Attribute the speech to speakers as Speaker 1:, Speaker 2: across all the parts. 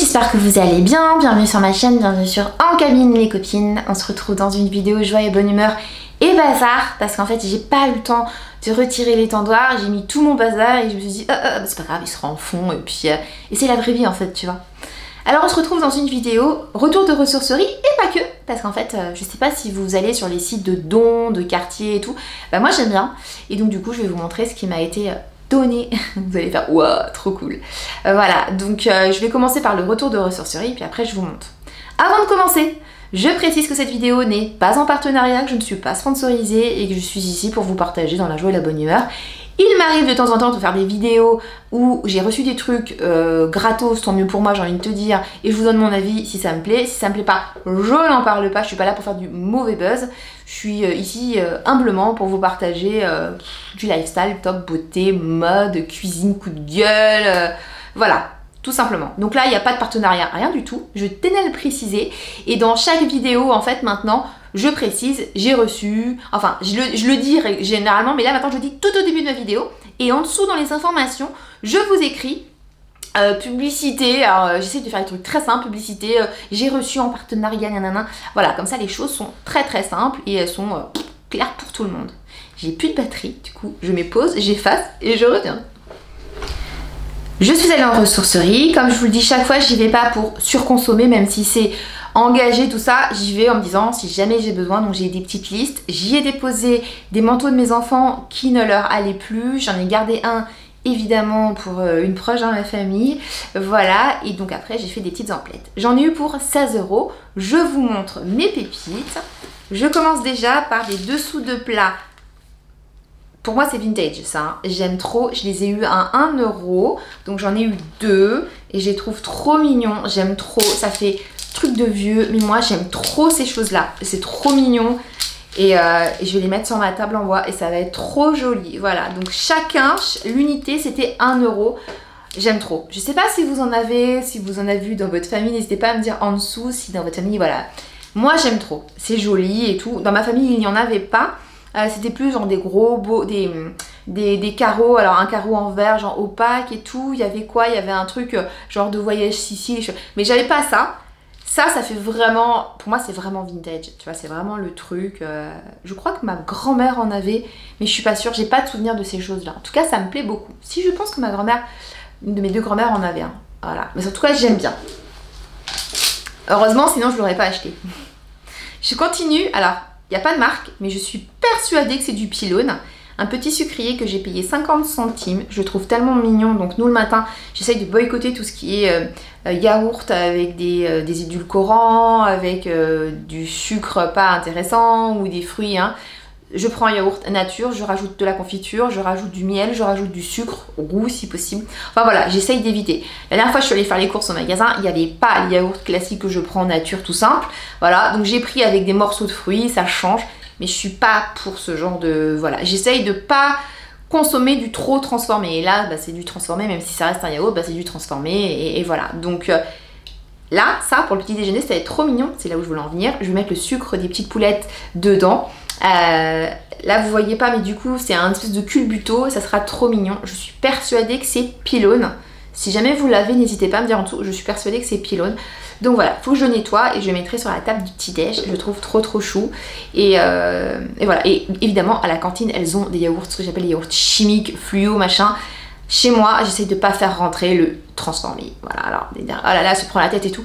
Speaker 1: j'espère que vous allez bien, bienvenue sur ma chaîne, bienvenue sur En Cabine les copines. On se retrouve dans une vidéo joie et bonne humeur et bazar, parce qu'en fait j'ai pas eu le temps de retirer l'étendoir, j'ai mis tout mon bazar et je me suis dit c'est pas grave, il sera en fond et puis et c'est la vraie vie en fait, tu vois. Alors on se retrouve dans une vidéo retour de ressourcerie et pas que, parce qu'en fait je sais pas si vous allez sur les sites de dons, de quartiers et tout, bah moi j'aime bien et donc du coup je vais vous montrer ce qui m'a été donné. Vous allez faire waouh, trop cool. Voilà, donc je vais commencer par le retour de ressourcerie, puis après je vous montre. Avant de commencer, je précise que cette vidéo n'est pas en partenariat, que je ne suis pas sponsorisée et que je suis ici pour vous partager dans la joie et la bonne humeur. Il m'arrive de temps en temps de faire des vidéos où j'ai reçu des trucs gratos, tant mieux pour moi, j'ai envie de te dire, et je vous donne mon avis si ça me plaît. Si ça me plaît pas, je n'en parle pas, je suis pas là pour faire du mauvais buzz. Je suis ici humblement pour vous partager du lifestyle, top, beauté, mode, cuisine, coup de gueule, voilà. Tout simplement. Donc là, il n'y a pas de partenariat, rien du tout. Je tenais à le préciser. Et dans chaque vidéo, en fait, maintenant, je précise, j'ai reçu... Enfin, je le dis généralement, mais là, maintenant, je le dis tout au début de ma vidéo. Et en dessous, dans les informations, je vous écris publicité. Alors, j'essaie de faire des trucs très simples. Publicité, j'ai reçu en partenariat, nanana. Voilà, comme ça, les choses sont très, très simples et elles sont claires pour tout le monde. J'ai plus de batterie, du coup, je mets pause, j'efface et je reviens. Je suis allée en ressourcerie, comme je vous le dis chaque fois, j'y vais pas pour surconsommer, même si c'est engagé tout ça, j'y vais en me disant si jamais j'ai besoin, donc j'ai des petites listes. J'y ai déposé des manteaux de mes enfants qui ne leur allaient plus, j'en ai gardé un évidemment pour une proche dans ma famille, voilà, et donc après j'ai fait des petites emplettes. J'en ai eu pour 16 €, je vous montre mes pépites. Je commence déjà par des dessous de plat. Pour moi c'est vintage ça, hein. J'aime trop, je les ai eu à 1 €, donc j'en ai eu 2 et je les trouve trop mignons, j'aime trop, ça fait truc de vieux, mais moi j'aime trop ces choses là, c'est trop mignon et je vais les mettre sur ma table en bois et ça va être trop joli, voilà, donc chacun, l'unité c'était 1 €, j'aime trop. Je sais pas si vous en avez, si vous en avez vu dans votre famille, n'hésitez pas à me dire en dessous si dans votre famille, voilà. Moi j'aime trop, c'est joli et tout, dans ma famille il n'y en avait pas. C'était plus genre des gros beaux, des carreaux, alors un carreau en verre genre opaque et tout, il y avait quoi, il y avait un truc genre de voyage Sicile, mais j'avais pas ça. Ça fait vraiment, pour moi c'est vraiment vintage, tu vois, c'est vraiment le truc, je crois que ma grand-mère en avait, mais je suis pas sûre, j'ai pas de souvenir de ces choses là, en tout cas ça me plaît beaucoup. Si je pense que ma grand-mère, une de mes deux grand-mères en avait un, voilà, mais en tout cas j'aime bien. Heureusement sinon je l'aurais pas acheté. Je continue, alors... Il n'y a pas de marque, mais je suis persuadée que c'est du Pylone. Un petit sucrier que j'ai payé 50 centimes. Je le trouve tellement mignon. Donc nous, le matin, j'essaye de boycotter tout ce qui est yaourt avec des édulcorants, avec du sucre pas intéressant ou des fruits. Hein. Je prends un yaourt nature, je rajoute de la confiture, je rajoute du miel, je rajoute du sucre roux si possible. Enfin voilà, j'essaye d'éviter. La dernière fois je suis allée faire les courses au magasin, il n'y avait pas le yaourt classique que je prends nature tout simple. Voilà, donc j'ai pris avec des morceaux de fruits, ça change. Mais je suis pas pour ce genre de... Voilà, j'essaye de pas consommer du trop transformé. Et là, bah, c'est du transformé, même si ça reste un yaourt, bah, c'est du transformé et voilà. Donc... là, ça, pour le petit déjeuner, ça va être trop mignon. C'est là où je voulais en venir. Je vais mettre le sucre des petites poulettes dedans. Là, vous voyez pas, mais du coup, c'est un espèce de culbuto. Ça sera trop mignon. Je suis persuadée que c'est Pylone. Si jamais vous l'avez, n'hésitez pas à me dire en dessous. Je suis persuadée que c'est Pylone. Donc voilà, faut que je nettoie et je mettrai sur la table du petit-déj. Je le trouve trop chou. Et voilà. Et évidemment, à la cantine, elles ont des yaourts, ce que j'appelle les yaourts chimiques, fluo, machin. Chez moi, j'essaie de pas faire rentrer le transformé. Voilà, alors, oh là là, se prend la tête et tout.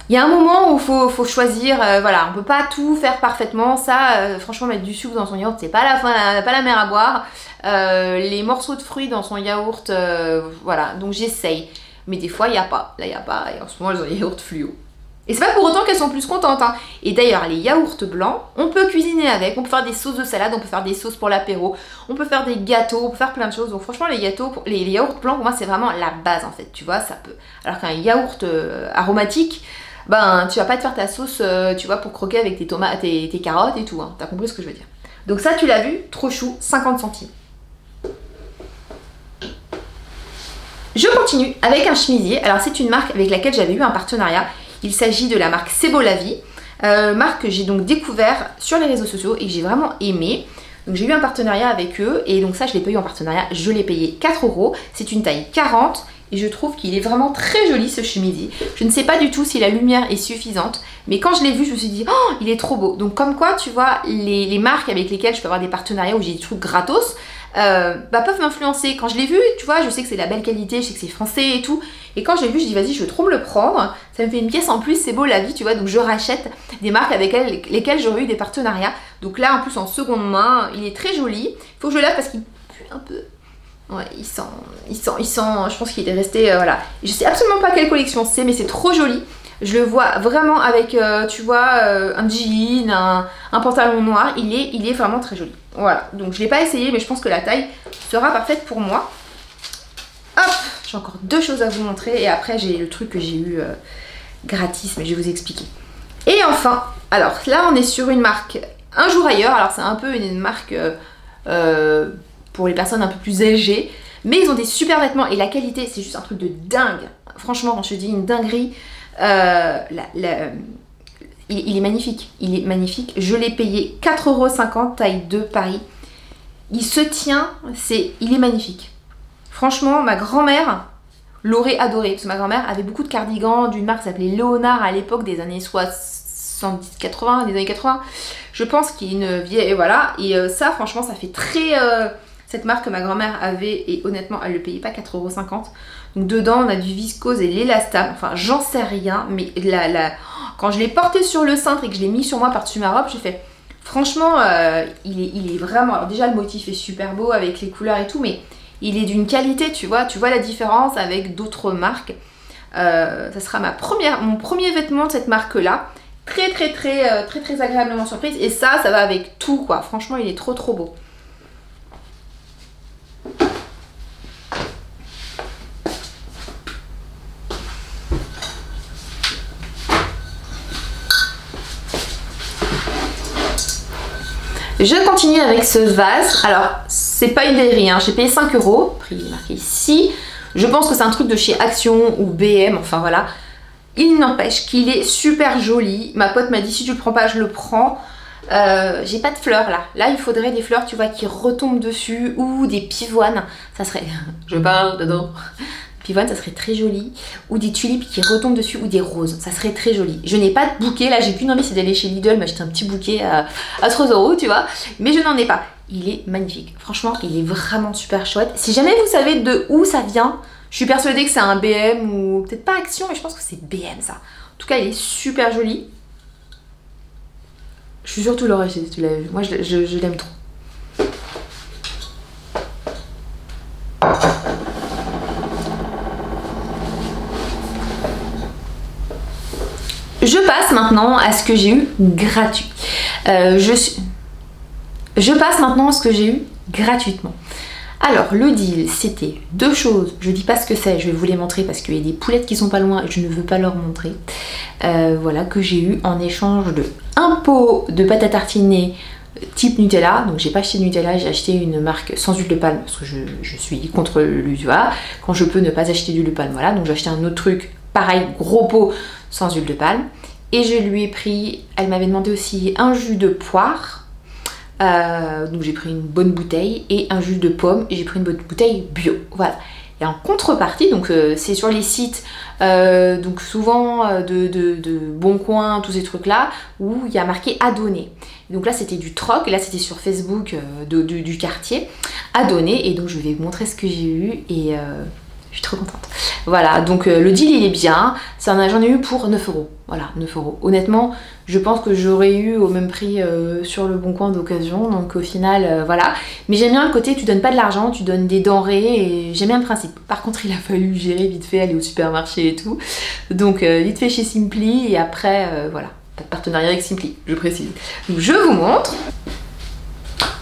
Speaker 1: Il y a un moment où il faut choisir, voilà, on peut pas tout faire parfaitement. Ça, franchement, mettre du sucre dans son yaourt, c'est pas la mer à boire. Les morceaux de fruits dans son yaourt, voilà, donc j'essaye. Mais des fois, il n'y a pas. Là, il n'y a pas. Et en ce moment, elles ont des yaourts fluo. Et c'est pas pour autant qu'elles sont plus contentes. Hein. Et d'ailleurs, les yaourts blancs, on peut cuisiner avec, on peut faire des sauces de salade, on peut faire des sauces pour l'apéro, on peut faire des gâteaux, on peut faire plein de choses. Donc franchement, les yaourts blancs, pour moi, c'est vraiment la base en fait. Tu vois, ça peut. Alors qu'un yaourt aromatique, ben, tu vas pas te faire ta sauce, tu vois, pour croquer avec tes tomates, tes carottes et tout. Hein. T'as compris ce que je veux dire. Donc ça, tu l'as vu, trop chou, 50 centimes. Je continue avec un chemisier. Alors c'est une marque avec laquelle j'avais eu un partenariat. Il s'agit de la marque C'est Beau la Vie, marque que j'ai donc découvert sur les réseaux sociaux et que j'ai vraiment aimé. Donc j'ai eu un partenariat avec eux et donc ça je l'ai pas eu en partenariat, je l'ai payé 4 €. C'est une taille 40 et je trouve qu'il est vraiment très joli ce chemisier. Je ne sais pas du tout si la lumière est suffisante, mais quand je l'ai vu je me suis dit oh il est trop beau. Donc comme quoi tu vois les marques avec lesquelles je peux avoir des partenariats où j'ai des trucs gratos peuvent m'influencer. Quand je l'ai vu, tu vois, je sais que c'est de la belle qualité, je sais que c'est français et tout. Et quand j'ai vu, je dis vas-y, je veux trop me le prendre. Ça me fait une pièce en plus, c'est beau la vie, tu vois. Donc je rachète des marques avec lesquelles j'aurais eu des partenariats. Donc là, en plus en seconde main, il est très joli. Il faut que je le lave parce qu'il pue un peu. Ouais, il sent. Je pense qu'il est resté, voilà. Je sais absolument pas quelle collection c'est, mais c'est trop joli. Je le vois vraiment avec, tu vois, un jean, un pantalon noir. Il est vraiment très joli. Voilà, donc je ne l'ai pas essayé, mais je pense que la taille sera parfaite pour moi. Hop, j'ai encore deux choses à vous montrer. Et après, j'ai le truc que j'ai eu gratis, mais je vais vous expliquer. Et enfin, alors là, on est sur une marque Un Jour Ailleurs. Alors, c'est un peu une marque pour les personnes un peu plus âgées. Mais ils ont des super vêtements et la qualité, c'est juste un truc de dingue. Franchement, quand je te dis une dinguerie... il est magnifique, il est magnifique. Je l'ai payé 4,50 €, taille 2 Paris. Il se tient, il est magnifique. Franchement, ma grand-mère l'aurait adoré parce que ma grand-mère avait beaucoup de cardigans d'une marque qui s'appelait Léonard à l'époque des années 70-80, des années 80. Je pense qu'il y a une vieille, voilà. Et ça, franchement, ça fait très cette marque que ma grand-mère avait et honnêtement, elle ne le payait pas 4,50 €. Donc dedans, on a du viscose et l'élastane. Enfin, j'en sais rien, mais quand je l'ai porté sur le cintre et que je l'ai mis sur moi par-dessus ma robe, j'ai fait... Franchement, il est vraiment... Alors déjà, le motif est super beau avec les couleurs et tout, mais il est d'une qualité, tu vois la différence avec d'autres marques. Ça sera mon premier vêtement de cette marque-là. Très agréablement surprise. Et ça va avec tout, quoi. Franchement, il est trop beau. Je continue avec ce vase. Alors, c'est pas une verrerie, hein. J'ai payé 5 €, prix marqué ici. Je pense que c'est un truc de chez Action ou BM, enfin voilà. Il n'empêche qu'il est super joli. Ma pote m'a dit si tu le prends pas, je le prends. J'ai pas de fleurs là. Là, il faudrait des fleurs, tu vois, qui retombent dessus ou des pivoines. Ça serait... Je parle dedans. Pivoine, ça serait très joli. Ou des tulipes qui retombent dessus ou des roses. Ça serait très joli. Je n'ai pas de bouquet. Là, j'ai qu'une envie, c'est d'aller chez Lidl m'acheter un petit bouquet à 3 €, tu vois. Mais je n'en ai pas. Il est magnifique. Franchement, il est vraiment super chouette. Si jamais vous savez de où ça vient, je suis persuadée que c'est un BM ou peut-être pas Action, mais je pense que c'est BM ça. En tout cas, il est super joli. Je suis sûre que tu l'aurais acheté si tu l'avais vu. Moi, je l'aime trop. Je passe maintenant à ce que j'ai eu gratuit. Je passe maintenant à ce que j'ai eu gratuitement. Alors, le deal, c'était deux choses. Je dis pas ce que c'est, je vais vous les montrer parce qu'il y a des poulettes qui sont pas loin et je ne veux pas leur montrer. Voilà, que j'ai eu en échange de un pot de pâte à tartiner type Nutella. Donc, j'ai pas acheté de Nutella, j'ai acheté une marque sans huile de palme parce que je suis contre l'huile, tu vois. Quand je peux ne pas acheter d'huile de palme, voilà. Donc, j'ai acheté un autre truc, pareil, gros pot sans huile de palme. Et je lui ai pris, elle m'avait demandé aussi un jus de poire. Donc j'ai pris une bonne bouteille et un jus de pomme et j'ai pris une bonne bouteille bio, voilà. Et en contrepartie, donc c'est sur les sites donc souvent de Bon Coin, tous ces trucs là où il y a marqué à donner. Donc là c'était du troc et là c'était sur Facebook du quartier à donner et donc je vais vous montrer ce que j'ai eu et je suis trop contente. Voilà, donc le deal il est bien, j'en ai eu pour 9 €. Voilà, 9 €. Honnêtement, je pense que j'aurais eu au même prix sur le Bon Coin d'occasion, donc au final, voilà. Mais j'aime bien le côté, tu donnes pas de l'argent, tu donnes des denrées, et j'aime bien le principe. Par contre, il a fallu gérer vite fait, aller au supermarché et tout. Donc vite fait chez Simply, et après, voilà. Pas de partenariat avec Simply, je précise. Donc je vous montre.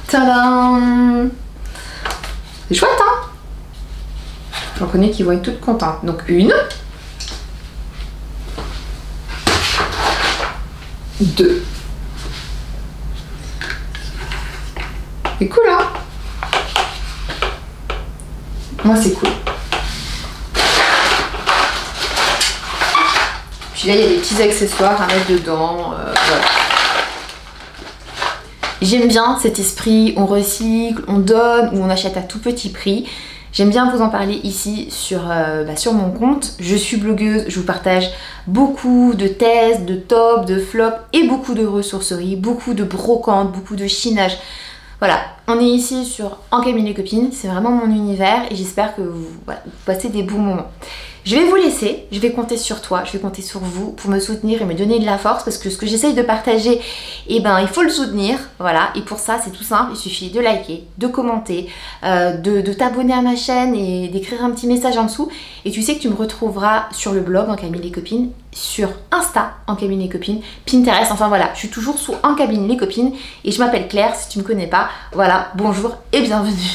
Speaker 1: Tadam! C'est chouette, hein? J'en connais qui vont être toutes contentes. Donc une, 2. C'est cool, hein? Moi, c'est cool. Puis là, il y a des petits accessoires à mettre dedans. Voilà. J'aime bien cet esprit, on recycle, on donne ou on achète à tout petit prix. J'aime bien vous en parler ici sur mon compte. Je suis blogueuse, je vous partage beaucoup de tests, de tops, de flops et beaucoup de ressourceries, beaucoup de brocantes, beaucoup de chinage. Voilà, on est ici sur En Cabine les Copines, c'est vraiment mon univers et j'espère que vous passez des bons moments. Je vais vous laisser, je vais compter sur toi, je vais compter sur vous pour me soutenir et me donner de la force parce que ce que j'essaye de partager, eh ben il faut le soutenir, voilà. Et pour ça c'est tout simple, il suffit de liker, de commenter, de t'abonner à ma chaîne et d'écrire un petit message en dessous. Et tu sais que tu me retrouveras sur le blog En Cabine les Copines, sur Insta En Cabine les Copines, Pinterest, enfin voilà, je suis toujours sous En Cabine les Copines et je m'appelle Claire si tu me connais pas, voilà, bonjour et bienvenue.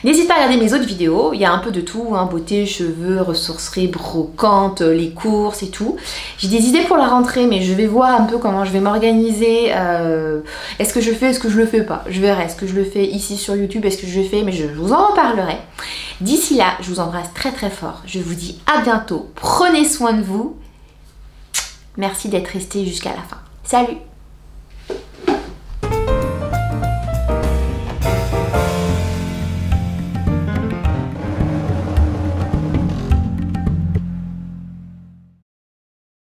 Speaker 1: N'hésite pas à regarder mes autres vidéos, il y a un peu de tout, hein, beauté, cheveux, ressourcerie, brocante, les courses et tout. J'ai des idées pour la rentrée, mais je vais voir un peu comment je vais m'organiser. Est-ce que je fais, est-ce que je le fais pas? Je verrai, est-ce que je le fais ici sur YouTube, est-ce que je le fais, mais je vous en reparlerai. D'ici là, je vous embrasse très très fort. Je vous dis à bientôt, prenez soin de vous. Merci d'être resté jusqu'à la fin. Salut!